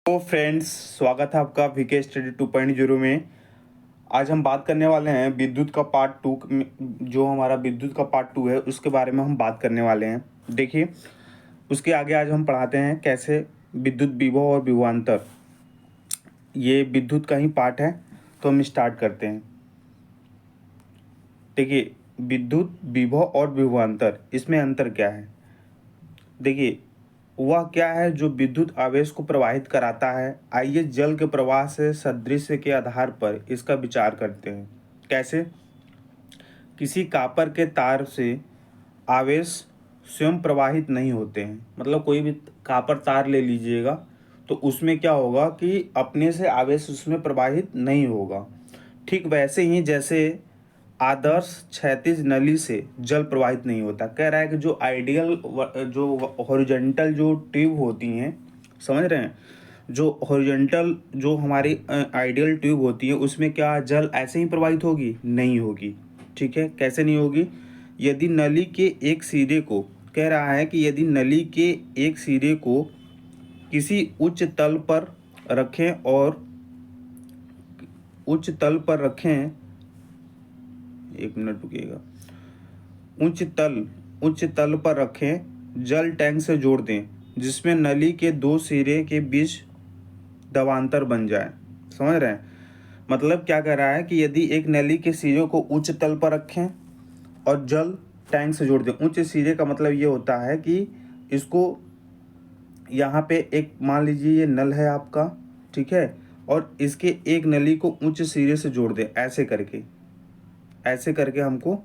तो फ्रेंड्स, स्वागत है आपका वीके स्टडी 2.0 में। आज हम बात करने वाले हैं विद्युत का पार्ट टू। जो हमारा विद्युत का पार्ट टू है उसके बारे में हम बात करने वाले हैं। देखिए, उसके आगे आज हम पढ़ाते हैं कैसे विद्युत विभव और विभवांतर, ये विद्युत का ही पार्ट है। तो हम स्टार्ट करते हैं। देखिए, विद्युत विभव और विभवांतर, इसमें अंतर क्या है। देखिए, वह क्या है जो विद्युत आवेश को प्रवाहित कराता है। आइए जल के प्रवाह से सादृश्य के आधार पर इसका विचार करते हैं। कैसे? किसी कॉपर के तार से आवेश स्वयं प्रवाहित नहीं होते हैं। मतलब कोई भी कॉपर तार ले लीजिएगा तो उसमें क्या होगा कि अपने से आवेश उसमें प्रवाहित नहीं होगा। ठीक वैसे ही जैसे आदर्श क्षैतिज नली से जल प्रवाहित नहीं होता। कह रहा है कि जो आइडियल जो हॉरिजॉन्टल जो ट्यूब होती हैं, समझ रहे हैं, जो हॉरिजॉन्टल जो हमारी आइडियल ट्यूब होती है उसमें क्या जल ऐसे ही प्रवाहित होगी? नहीं होगी। ठीक है, कैसे नहीं होगी? यदि नली के एक सिरे को, कह रहा है कि यदि नली के एक सिरे को किसी उच्च तल पर रखें और उच्च तल पर रखें, एक मिनट रुकिएगा, उच्च तल पर रखें, जल टैंक से जोड़ दें जिसमें नली के दो सिरे के बीच दबांतर बन जाए। समझ रहे हैं? मतलब क्या कह रहा है कि यदि एक नली के सिरे को उच्च तल पर रखें और जल टैंक से जोड़ दें। उच्च सिरे का मतलब ये होता है कि इसको यहाँ पे एक मान लीजिए ये नल है आपका, ठीक है, और इसके एक नली को उच्च सिरे से जोड़ दें। ऐसे करके हमको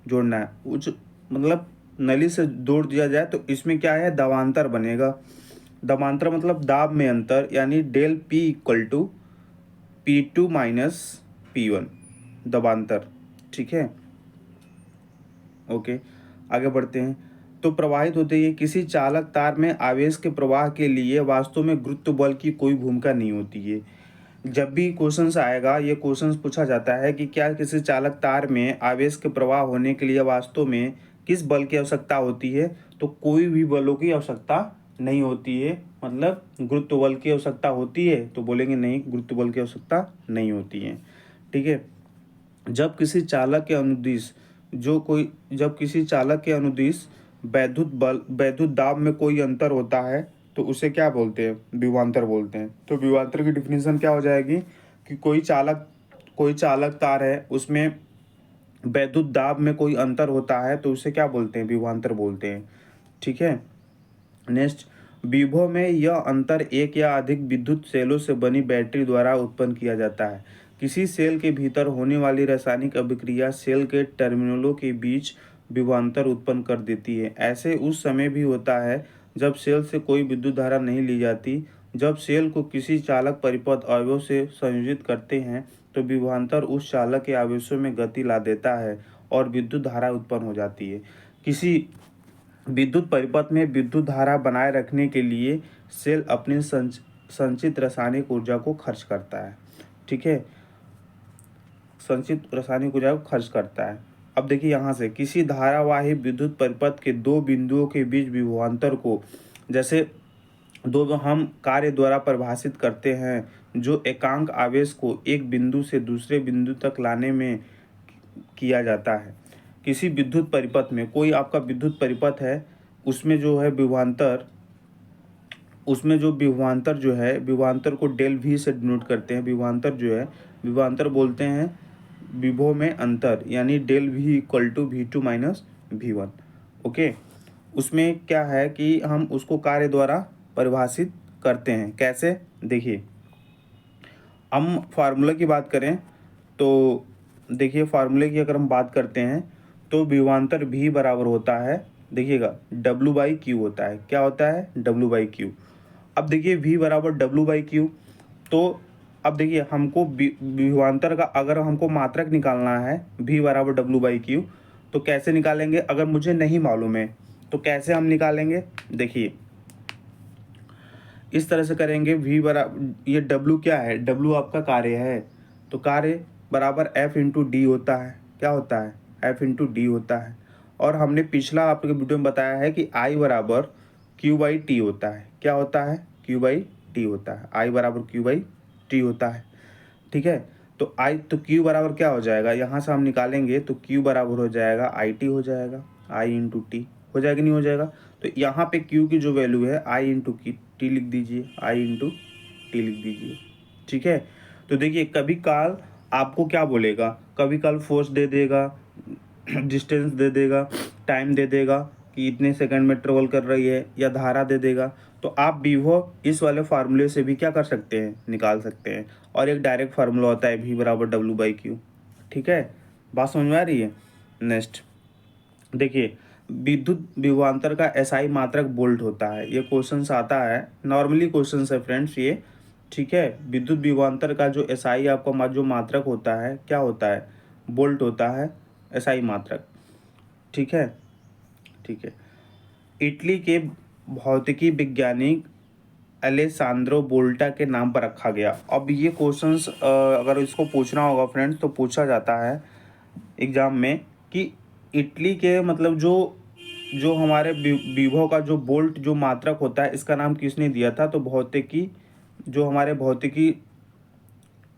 जोड़ना है। उच्च मतलब नली से जोड़ दिया जाए तो इसमें क्या है, दबांतर बनेगा। दबांतर मतलब दाब में अंतर, यानी del P equal to P2 minus P1 दबांतर। ठीक है, ओके, आगे बढ़ते हैं। तो प्रवाहित होते ही किसी चालक तार में आवेश के प्रवाह के लिए वास्तव में गुरुत्व बल की कोई भूमिका नहीं होती है। जब भी क्वेश्चंस आएगा, ये क्वेश्चंस पूछा जाता है कि क्या किसी चालक तार में आवेश के प्रवाह होने के लिए वास्तव में किस बल की आवश्यकता होती है? तो कोई भी बलों की आवश्यकता नहीं होती है। मतलब गुरुत्व बल की आवश्यकता होती है? तो बोलेंगे नहीं, गुरुत्व बल की आवश्यकता नहीं होती है। ठीक है, जब किसी चालक के अनुदिश जब किसी चालक के अनुदिश वैद्युत दाब में कोई अंतर होता है तो उसे क्या बोलते हैं? विभवांतर बोलते हैं। तो विभवांतर की डिफिनीशन क्या हो जाएगी कि कोई चालक तार है, उसमें वैद्युत दाब में कोई अंतर होता है तो उसे क्या बोलते हैं? विभवांतर बोलते हैं। ठीक है, नेक्स्ट, विभव में यह अंतर एक या अधिक विद्युत सेलों से बनी बैटरी द्वारा उत्पन्न किया जाता है। किसी सेल के भीतर होने वाली रासायनिक अभिक्रिया सेल के टर्मिनलों के बीच विभवांतर उत्पन्न कर देती है। ऐसे उस समय भी होता है जब सेल से कोई विद्युत धारा नहीं ली जाती। जब सेल को किसी चालक परिपथ अवयव से संयोजित करते हैं तो विभवांतर उस चालक के आवेशों में गति ला देता है और विद्युत धारा उत्पन्न हो जाती है। किसी विद्युत परिपथ में विद्युत धारा बनाए रखने के लिए सेल अपनी संचित रासायनिक ऊर्जा को खर्च करता है। ठीक है, संचित रासायनिक ऊर्जा को खर्च करता है। अब देखिए, यहाँ से किसी धारावाही विद्युत परिपथ के दो बिंदुओं के बीच विभवांतर को, जैसे दो हम कार्य द्वारा परिभाषित करते हैं जो एकांक आवेश को एक बिंदु से दूसरे बिंदु तक लाने में किया जाता है। किसी विद्युत परिपथ में, कोई आपका विद्युत परिपथ है, उसमें जो है विभवांतर, विभवांतर को डेल V से डिनोट करते हैं। विभवांतर बोलते हैं विभव में अंतर, यानी del V equal to V2 minus V1। Okay, उसमें क्या है कि हम उसको कार्य द्वारा परिभाषित करते हैं। कैसे? देखिए, हम फार्मूला की बात करें तो देखिए, फार्मूले की अगर हम बात करते हैं तो विभवांतर V बराबर होता है, देखिएगा, W/Q होता है। क्या होता है? W/Q। अब देखिए, V बराबर W/Q, तो अब देखिए हमको विभवांतर का अगर हमको मात्रक निकालना है V बराबर W/Q, तो कैसे निकालेंगे? अगर मुझे नहीं मालूम है तो कैसे हम निकालेंगे? देखिए, इस तरह से करेंगे। V बराबर, ये W क्या है? W आपका कार्य है, तो कार्य बराबर F इंटू डी होता है। क्या होता है? F इंटू डी होता है। और हमने पिछला आपके वीडियो में बताया है कि I बराबर Q/T होता है। क्या होता है? Q/T टी होता है, आई बराबर क्यू बाई टी होता है। ठीक है, तो आई तो क्यू बराबर क्या हो जाएगा, यहाँ से हम निकालेंगे तो क्यू बराबर हो जाएगा आई टी हो जाएगा, आई इंटू टी हो जाएगा, नहीं हो जाएगा। तो यहाँ पे क्यू की जो वैल्यू है आई इंटू की टी लिख दीजिए, आई इंटू टी लिख दीजिए। ठीक है, तो देखिए कभी काल आपको क्या बोलेगा, कभी काल फोर्स दे देगा, डिस्टेंस दे देगा, टाइम दे देगा कि इतने सेकंड में ट्रेवल कर रही है, या धारा दे देगा। तो आप विभव इस वाले फार्मूले से भी क्या कर सकते हैं, निकाल सकते हैं। और एक डायरेक्ट फार्मूला होता है v बराबर डब्ल्यू बाई क्यू। ठीक है, बात समझ में आ रही है। नेक्स्ट देखिए, विद्युत विभवांतर का एसआई मात्रक वोल्ट होता है। ये क्वेश्चन आता है, नॉर्मली क्वेश्चन है फ्रेंड्स ये। ठीक है, विद्युत विभवांतर का जो एसआई आपका जो मात्रक होता है क्या होता है, वोल्ट होता है एसआई मात्रक। ठीक है, ठीक है। इटली के भौतिकी वैज्ञानिक अलेसांद्रो बोल्टा के नाम पर रखा गया। अब ये क्वेश्चंस अगर इसको पूछना होगा फ्रेंड्स तो पूछा जाता है एग्जाम में कि इटली के मतलब जो जो हमारे विभव का जो बोल्ट जो मात्रक होता है इसका नाम किसने दिया था। तो भौतिकी जो हमारे भौतिकी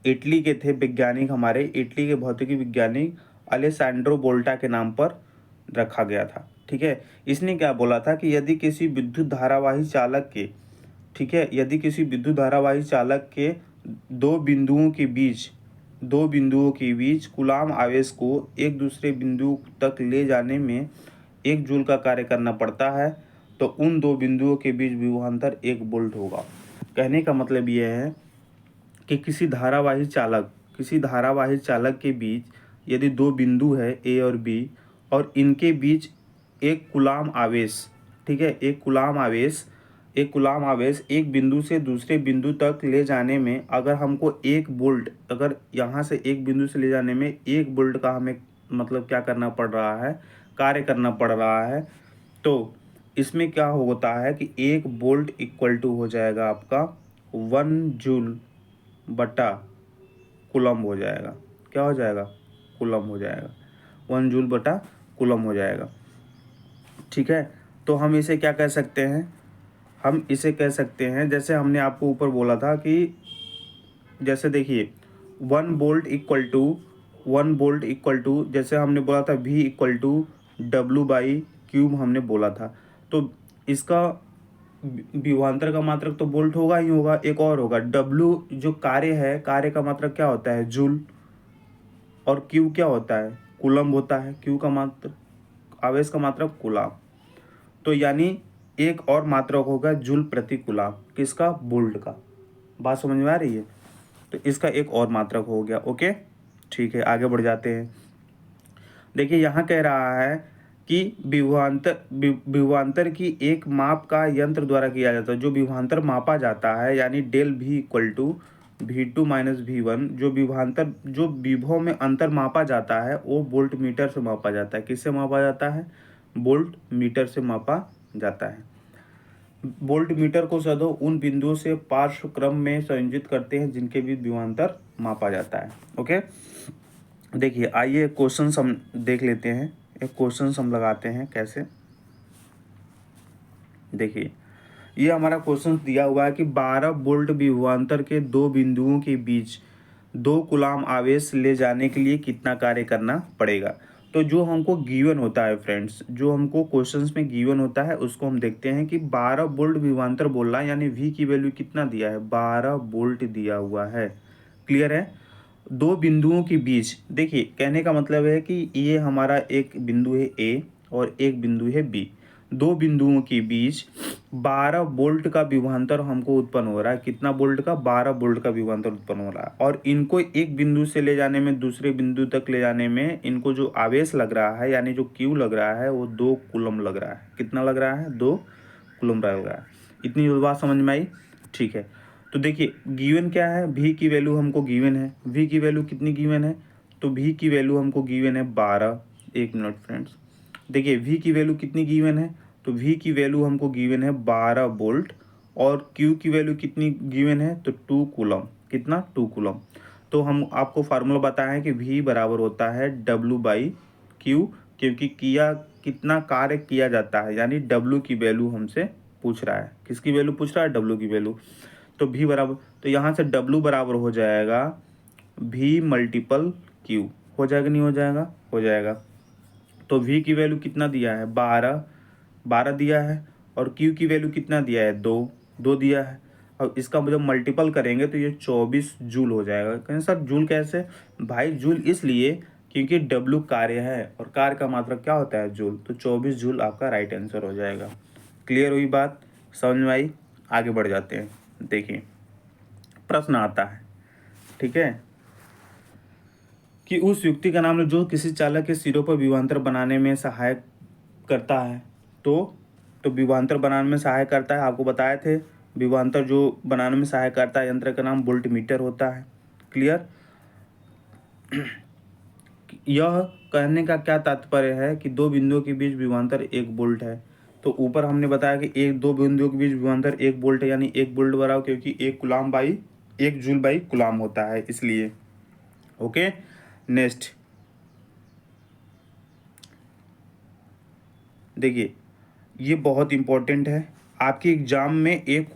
इटली के थे वैज्ञानिक, हमारे इटली के भौतिकी वैज्ञानिक अलेसांड्रो बोल्टा के नाम पर रखा गया था। ठीक है, इसने क्या बोला था कि यदि किसी विद्युत धारावाही चालक के, ठीक है, यदि किसी विद्युत धारावाही चालक के दो बिंदुओं के बीच कूलाम आवेश को एक दूसरे बिंदु तक ले जाने में 1 जूल का कार्य करना पड़ता है तो उन दो बिंदुओं के बीच विभवांतर 1 वोल्ट होगा। कहने का मतलब यह है कि किसी धारावाही चालक के बीच यदि दो बिंदु है ए और बी और इनके बीच एक कूलाम आवेश, ठीक है, एक कूलाम आवेश एक बिंदु से दूसरे बिंदु तक ले जाने में अगर हमको 1 वोल्ट, अगर यहाँ से एक बिंदु से ले जाने में 1 वोल्ट का हमें मतलब क्या करना पड़ रहा है, कार्य करना पड़ रहा है, तो इसमें क्या होता है कि 1 वोल्ट इक्वल टू हो जाएगा आपका 1 जूल बटा कूलम हो जाएगा। क्या हो जाएगा, कूलम हो जाएगा, 1 जूल बटा कूलम हो जाएगा। ठीक है, तो हम इसे क्या कह सकते हैं, हम इसे कह सकते हैं जैसे हमने आपको ऊपर बोला था कि जैसे देखिए 1 वोल्ट इक्वल टू जैसे हमने बोला था v equal to W by cube हमने बोला था। तो इसका विभवांतर का मात्रक तो वोल्ट होगा ही होगा, एक और होगा W जो कार्य है, कार्य का मात्रक क्या होता है, जूल, और Q क्या होता है, कूलम्ब होता है। Q का मात्रक, आवेश का मात्रक कूलम्ब, तो यानी एक और मात्रक होगा जूल प्रति कूलम्ब, किसका, वोल्ट का। बात समझ में आ रही है, तो इसका एक और मात्रक हो गया। ओके, ठीक है, आगे बढ़ जाते हैं। देखिए यहाँ कह रहा है कि विभवांतर की एक माप का यंत्र द्वारा किया जाता है। जो विभवांतर मापा जाता है यानी del V equal to V2 minus V1, जो विभवांतर जो विभव में अंतर मापा जाता है वो वोल्ट मीटर से मापा जाता है। किससे मापा जाता है, वोल्ट मीटर से मापा जाता है। वोल्ट मीटर को सदैव उन बिंदुओं से पार्श्व क्रम में संयोजित करते हैं जिनके बीच विभवांतर मापा जाता है। ओके, देखिए आइए क्वेश्चन हम देख लेते हैं, एक क्वेश्चन हम लगाते हैं कैसे। देखिए ये हमारा क्वेश्चन दिया हुआ है कि 12 वोल्ट विभवांतर के दो बिंदुओं के बीच 2 कूलाम आवेश ले जाने के लिए कितना कार्य करना पड़ेगा। तो जो हमको गिवन होता है फ्रेंड्स, जो हमको क्वेश्चंस में गिवन होता है उसको हम देखते हैं कि 12 वोल्ट विभवांतर बोल रहा है, यानी V की वैल्यू कितना दिया है, 12 वोल्ट दिया हुआ है। क्लियर है, दो बिंदुओं के बीच, देखिए कहने का मतलब है कि ये हमारा एक बिंदु है A और एक बिंदु है B, दो बिंदुओं के बीच 12 वोल्ट का विभवांतर हमको उत्पन्न हो रहा है। कितना वोल्ट का, 12 वोल्ट का विभवांतर उत्पन्न हो रहा है। और इनको एक बिंदु से ले जाने में दूसरे बिंदु तक ले जाने में इनको जो आवेश लग रहा है यानी जो Q लग रहा है वो 2 कूलम लग रहा है। कितना लग रहा है, 2 कूलम लग रहा है। इतनी बात समझ में आई, ठीक है। तो देखिए गिवन क्या है, V की वैल्यू हमको गिवन है, V की वैल्यू कितनी गिवन है, तो V की वैल्यू हमको गिवन है 12। एक मिनट फ्रेंड्स, देखिए V की वैल्यू कितनी गिवन है, तो V की वैल्यू हमको गिवन है 12 वोल्ट और Q की वैल्यू कितनी गिवन है, तो 2 कूलम। कितना, 2 कूलम। तो हम आपको फार्मूला बताएं कि V बराबर होता है W बाई Q, क्योंकि कितना कार्य किया जाता है यानी W की वैल्यू हमसे पूछ रहा है। किसकी वैल्यू पूछ रहा है, W की वैल्यू। तो V बराबर, तो यहाँ से W बराबर हो जाएगा V मल्टीपल Q। हो जाएगा नहीं हो जाएगा? हो जाएगा। तो V की वैल्यू कितना दिया है? 12 दिया है, और Q की वैल्यू कितना दिया है? 2 दिया है। अब इसका जब मल्टीपल करेंगे तो ये 24 जूल हो जाएगा। कहें सर जूल कैसे? भाई जूल इसलिए क्योंकि W कार्य है और कार्य का मात्रक क्या होता है? जूल। तो 24 जूल आपका राइट आंसर हो जाएगा। क्लियर हुई बात? समझ में आई? आगे बढ़ जाते हैं। देखिए प्रश्न आता है, ठीक है, कि उस युक्ति का नाम लो जो किसी चालक के सिरों पर विभवांतर बनाने में सहायक करता है। तो विभवांतर बनाने में सहायक करता है, आपको बताए थे विभवांतर जो बनाने में सहायक करता है यंत्र का नाम वोल्टमीटर होता है। क्लियर? यह कहने का क्या तात्पर्य है कि दो बिंदुओं के बीच विभवांतर 1 वोल्ट है। तो ऊपर हमने बताया कि दो बिंदुओं के बीच विभवांतर 1 वोल्ट है, यानी 1 वोल्ट बराबर, क्योंकि 1 जूल बाई कूलाम होता है इसलिए। ओके, नेक्स्ट देखिए, ये बहुत इंपॉर्टेंट है। आपके एग्जाम में एक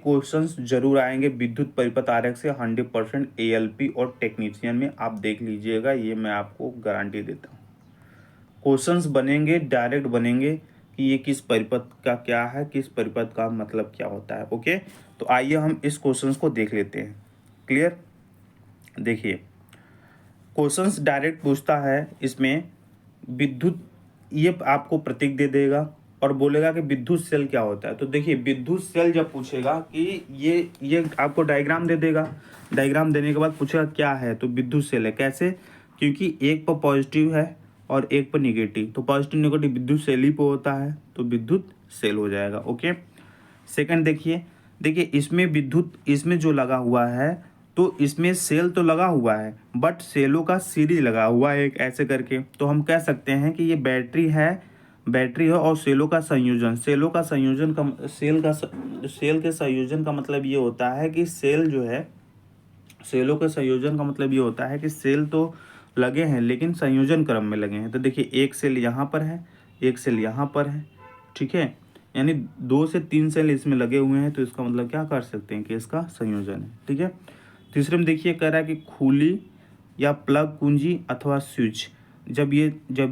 क्वेश्चंस जरूर आएंगे विद्युत परिपथ आरेख से 100% ALP और टेक्नीशियन में, आप देख लीजिएगा, ये मैं आपको गारंटी देता हूँ। क्वेश्चंस बनेंगे, डायरेक्ट बनेंगे कि ये किस परिपथ का क्या है, किस परिपथ का मतलब क्या होता है। ओके, तो आइए हम इस क्वेश्चंस को देख लेते हैं। क्लियर? देखिए क्वेश्चंस डायरेक्ट पूछता है इसमें विद्युत, ये आपको प्रतीक दे देगा और बोलेगा कि विद्युत सेल क्या होता है। तो देखिए विद्युत सेल जब पूछेगा कि ये आपको डायग्राम दे देगा, डायग्राम देने के बाद पूछेगा क्या है, तो विद्युत सेल है। कैसे? क्योंकि एक पर पॉजिटिव है और एक पर निगेटिव, तो पॉजिटिव निगेटिव विद्युत सेल ही पर होता है, तो विद्युत सेल हो जाएगा। ओके, सेकंड देखिए इसमें विद्युत, इसमें जो लगा हुआ है, तो इसमें सेल तो लगा हुआ है बट सेलों का सीरीज लगा हुआ है एक ऐसे करके, तो हम कह सकते हैं कि ये बैटरी है और सेलों का संयोजन। सेल के संयोजन का मतलब ये होता है कि सेल जो है, सेलों के संयोजन का मतलब ये होता है कि सेल तो लगे हैं लेकिन संयोजन क्रम में लगे हैं। तो देखिए एक सेल यहाँ पर है, एक सेल यहाँ पर है, ठीक है, यानी 2 से 3 सेल इसमें लगे हुए हैं, तो इसका मतलब क्या कर सकते हैं कि इसका संयोजन है। ठीक है, तीसरे में देखिए कह रहा है कि खुली या प्लग कुंजी अथवा स्विच, जब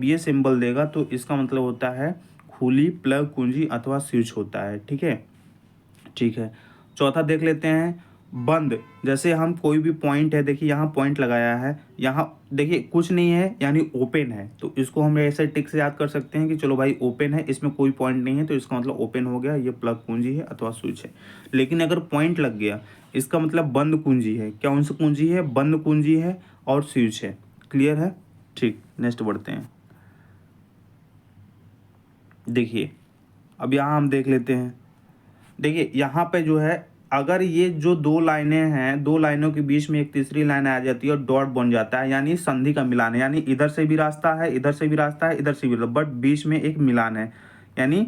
ये सिंबल देगा तो इसका मतलब होता है खुली, प्लग, कुंजी अथवा स्विच होता है। ठीक है, ठीक है। चौथा देख लेते हैं, बंद। जैसे हम कोई भी पॉइंट है, देखिए यहाँ पॉइंट लगाया है, यहाँ देखिए कुछ नहीं है यानी ओपन है, तो इसको हम ऐसे टिक से याद कर सकते हैं कि चलो भाई ओपन है, इसमें कोई पॉइंट नहीं है, तो इसका मतलब ओपन हो गया, ये प्लग कुंजी है अथवा स्विच है। लेकिन अगर पॉइंट लग गया, इसका मतलब बंद कुंजी है। कौन सी कुंजी है? बंद कुंजी है और स्विच है। क्लियर है? ठीक, नेक्स्ट बढ़ते हैं। देखिए अब यहाँ हम देख लेते हैं, देखिए यहाँ पे जो है, अगर ये जो 2 लाइनें हैं, 2 लाइनों के बीच में एक तीसरी लाइन आ जाती है और डॉट बन जाता है, यानी संधि का मिलान है, यानी इधर से भी रास्ता है, इधर से भी रास्ता है, इधर से भी, बट बीच में एक मिलान है, यानी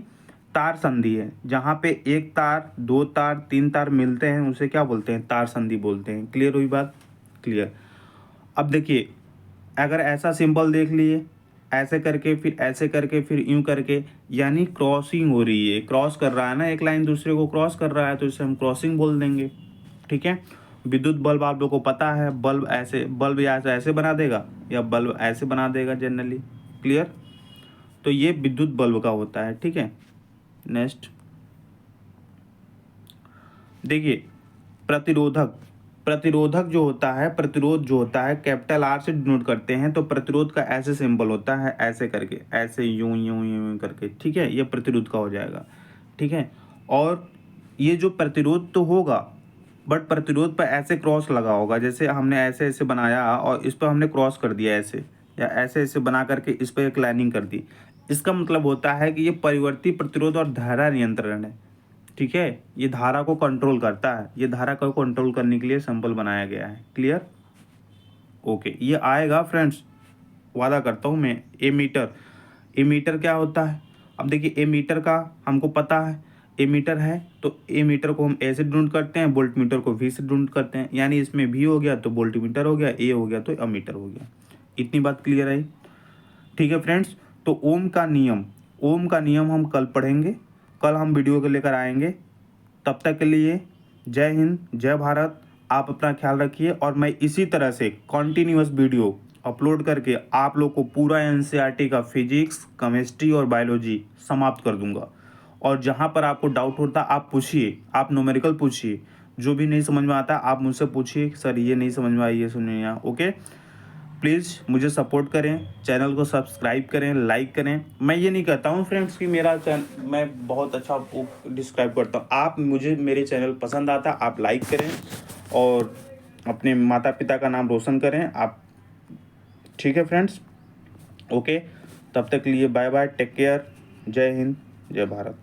तार संधि है। जहाँ पे एक तार, 2 तार, 3 तार मिलते हैं उसे क्या बोलते हैं? तार संधि बोलते हैं। क्लियर हुई बात? क्लियर। अब देखिए अगर ऐसा सिंबल देख लिए, ऐसे करके फिर ऐसे करके फिर यूं करके, यानी क्रॉसिंग हो रही है, क्रॉस कर रहा है ना, एक लाइन दूसरे को क्रॉस कर रहा है, तो इसे हम क्रॉसिंग बोल देंगे। ठीक है, विद्युत बल्ब आप लोग को पता है, बल्ब या ऐसे बना देगा या बल्ब ऐसे बना देगा जनरली। क्लियर? तो ये विद्युत बल्ब का होता है। ठीक है, नेक्स्ट देखिए प्रतिरोधक जो होता है, प्रतिरोध जो होता है कैपिटल R से डिनोट करते हैं, तो प्रतिरोध का ऐसे सिंबल होता है, ऐसे करके, ऐसे यूं यूं यूं करके। ठीक है, ये प्रतिरोध का हो जाएगा। ठीक है, और ये जो प्रतिरोध तो होगा बट प्रतिरोध पर ऐसे क्रॉस लगा होगा, जैसे हमने ऐसे ऐसे बनाया और इस पर हमने क्रॉस कर दिया ऐसे, या ऐसे ऐसे बना करके इस पर एक लाइनिंग कर दी। इसका मतलब होता है कि ये परिवर्ती प्रतिरोध और धारा नियंत्रण है। ठीक है, ये धारा को कंट्रोल करता है, ये धारा को कंट्रोल करने के लिए सिंबल बनाया गया है। क्लियर? ओके, ये आएगा फ्रेंड्स, वादा करता हूँ मैं। एमीटर क्या होता है? अब देखिए एमीटर का हमको पता है, एमीटर है तो एमीटर को हम ए से डिनोट करते हैं, वोल्टमीटर को वी से डिनोट करते हैं, यानी इसमें वी हो गया तो वोल्टमीटर हो गया, ए हो गया तो अमीटर हो गया। इतनी बात क्लियर है? ठीक है फ्रेंड्स, तो ओम का नियम हम कल पढ़ेंगे, कल हम वीडियो को लेकर आएंगे। तब तक के लिए जय हिंद, जय भारत। आप अपना ख्याल रखिए और मैं इसी तरह से कॉन्टीन्यूअस वीडियो अपलोड करके आप लोग को पूरा एनसीईआरटी का फिजिक्स, केमिस्ट्री और बायोलॉजी समाप्त कर दूंगा। और जहाँ पर आपको डाउट होता आप पूछिए, आप न्यूमेरिकल पूछिए, जो भी नहीं समझ में आता आप मुझसे पूछिए, सर ये नहीं समझ में आई, ये सुनिए यहाँ। ओके, प्लीज़ मुझे सपोर्ट करें, चैनल को सब्सक्राइब करें, लाइक करें। मैं ये नहीं कहता हूँ फ्रेंड्स कि मेरा चैनल मैं बहुत अच्छा वो डिस्क्राइब करता हूँ। आप मुझे मेरे चैनल पसंद आता आप लाइक करें और अपने माता पिता का नाम रोशन करें आप। ठीक है फ्रेंड्स, ओके, तब तक के लिए बाय बाय, टेक केयर, जय हिंद, जय भारत।